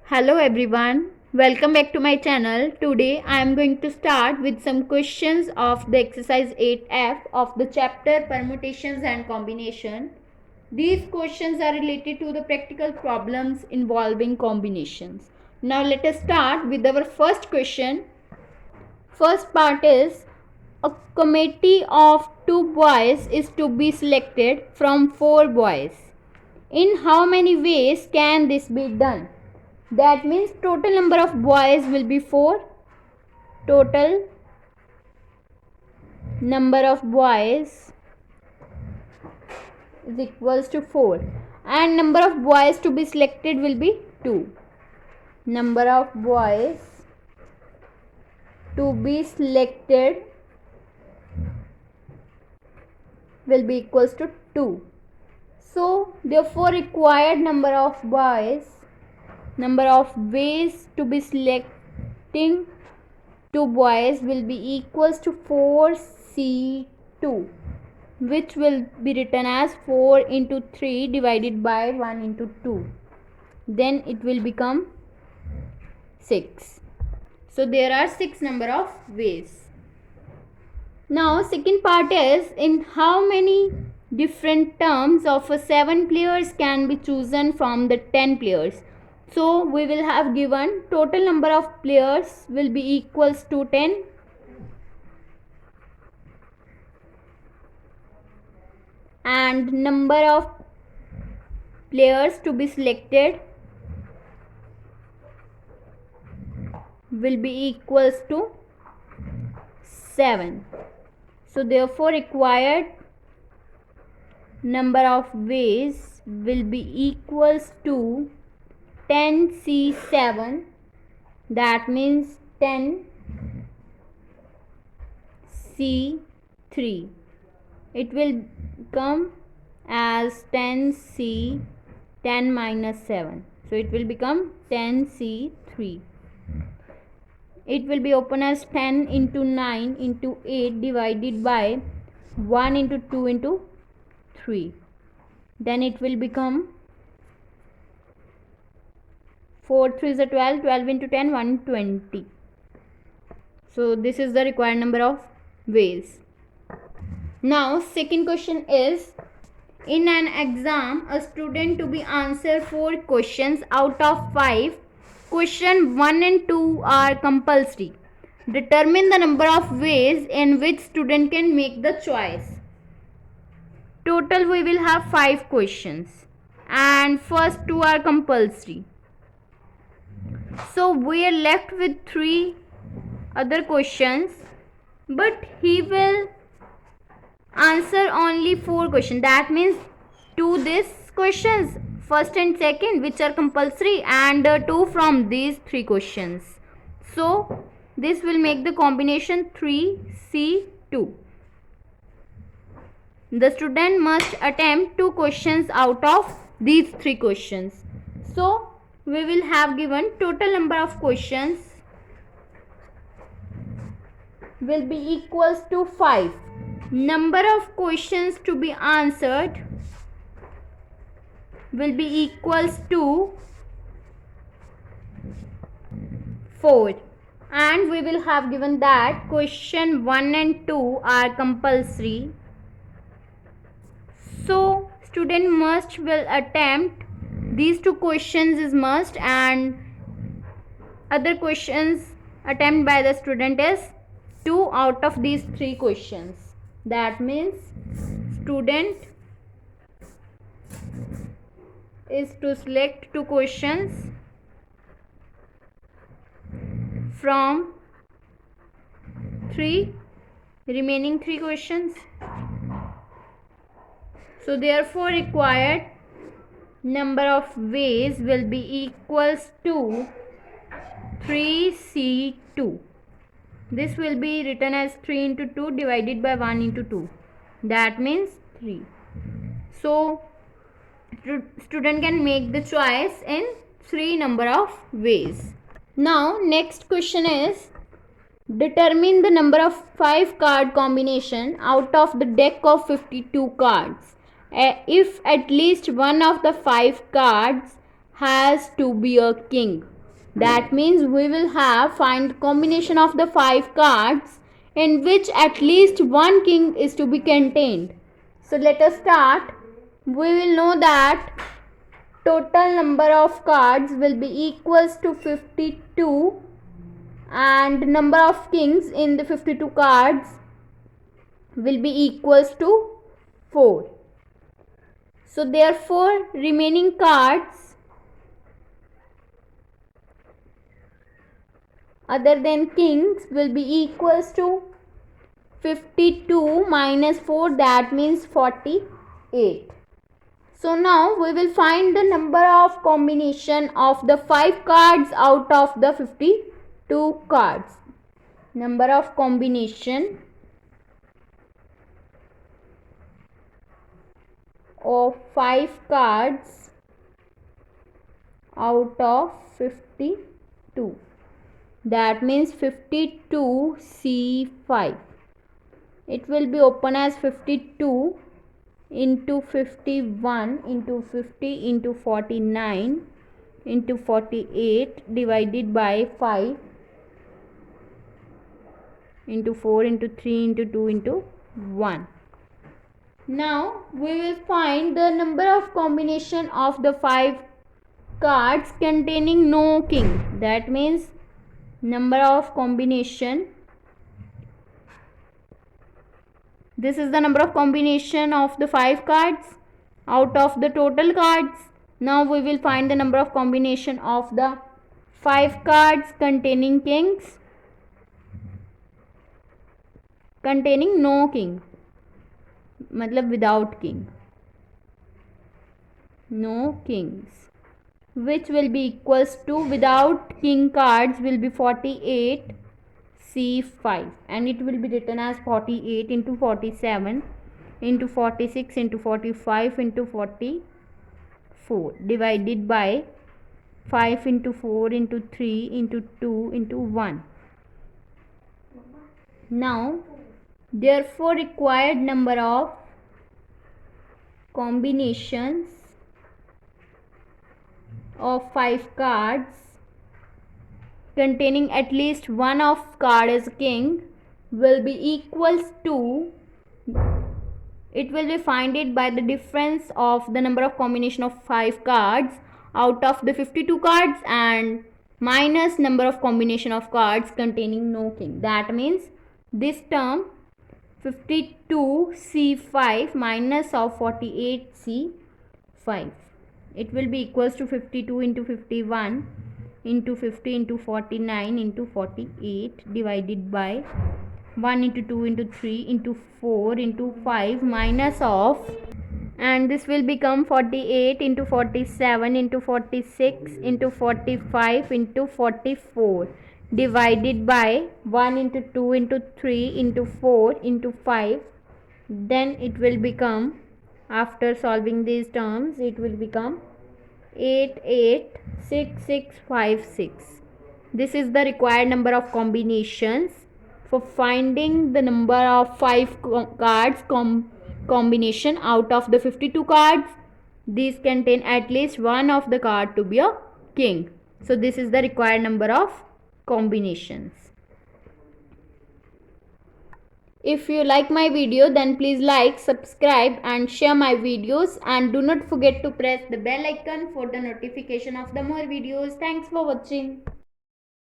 Hello everyone, welcome back to my channel. Today I am going to start with some questions of the exercise 8F of the chapter Permutations and Combination. These questions are related to the practical problems involving combinations. Now let us start with our first question. First part is, a committee of 2 boys is to be selected from 4 boys. In how many ways can this be done? That means total number of boys will be 4. Total number of boys is equals to 4. And number of boys to be selected will be 2. Number of boys to be selected will be equals to 2. So therefore required number of ways to be selecting 2 boys will be equals to 4C2, which will be written as 4 into 3 divided by 1 into 2. Then it will become 6. So there are 6 number of ways. Now second part is, in how many different terms of 7 players can be chosen from the 10 players. So we will have given total number of players will be equals to 10. And number of players to be selected will be equals to 7. So therefore required number of ways will be equals to 10C7, that means 10C3. It will come as 10C 10 minus 7. So it will become 10C3. It will be open as 10 into 9 into 8 divided by 1 into 2 into 3. Then it will become 4 3 is 12, 12 into 10, 120. So this is the required number of ways. Now second question is, in an exam a student to be answer 4 questions out of 5. Question 1 and 2 are compulsory. Determine the number of ways in which student can make the choice. Total we will have 5 questions and first 2 are compulsory. So we are left with 3 other questions, but he will answer only 4 questions. That means 2 these questions, first and second, which are compulsory, and 2 from these 3 questions. So this will make the combination 3C2. The student must attempt 2 questions out of these 3 questions. So we will have given total number of questions will be equals to 5. Number of questions to be answered will be equals to 4. And we will have given that question 1 and 2 are compulsory. So student must will attempt these 2 questions is must, and other questions attempt by the student is 2 out of these 3 questions. That means student is to select 2 questions from remaining 3 questions. So therefore required number of ways will be equals to 3C2. This will be written as 3 into 2 divided by 1 into 2. That means 3. So student can make the choice in 3 number of ways. Now next question is, determine the number of 5 card combination out of the deck of 52 cards. If at least one of the 5 cards has to be a king. That means we will have find combination of the 5 cards in which at least one king is to be contained. So let us start. We will know that total number of cards will be equals to 52 and number of kings in the 52 cards will be equals to 4. So therefore remaining cards other than kings will be equals to 52 minus 4, that means 48. So now we will find the number of combination of the 5 cards out of the 52 cards. Number of combination of 5 cards out of 52. That means 52 C5. It will be open as 52 into 51 into 50 into 49 into 48 divided by 5 into 4 into 3 into 2 into 1. Now we will find the number of combination of the 5 cards containing no king. That means number of combination, this is the number of combination of the 5 cards out of the total cards. Now we will find the number of combination of the 5 cards containing kings, containing no king, मतलब without king, no kings, which will be equals to without king cards will be 48 C5 and it will be written as 48 into 47 into 46 into 45 into 44 divided by 5 into 4 into 3 into 2 into 1. Now therefore required number of combinations of 5 cards containing at least one of card as king will be equals to, it will be finded by the difference of the number of combination of 5 cards out of the 52 cards and minus number of combination of cards containing no king. That means this term 52 C5 minus of 48 C5, it will be equals to 52 into 51 into 50 into 49 into 48 divided by 1 into 2 into 3 into 4 into 5 minus of, and this will become 48 into 47 into 46 into 45 into 44 divided by 1 into 2 into 3 into 4 into 5. Then it will become, after solving these terms, it will become 886656. This is the required number of combinations for finding the number of 5 cards combination out of the 52 cards. These contain at least one of the card to be a king. So this is the required number of combinations. If you like my video, then please like, subscribe and share my videos, and do not forget to press the bell icon for the notification of the more videos. Thanks for watching.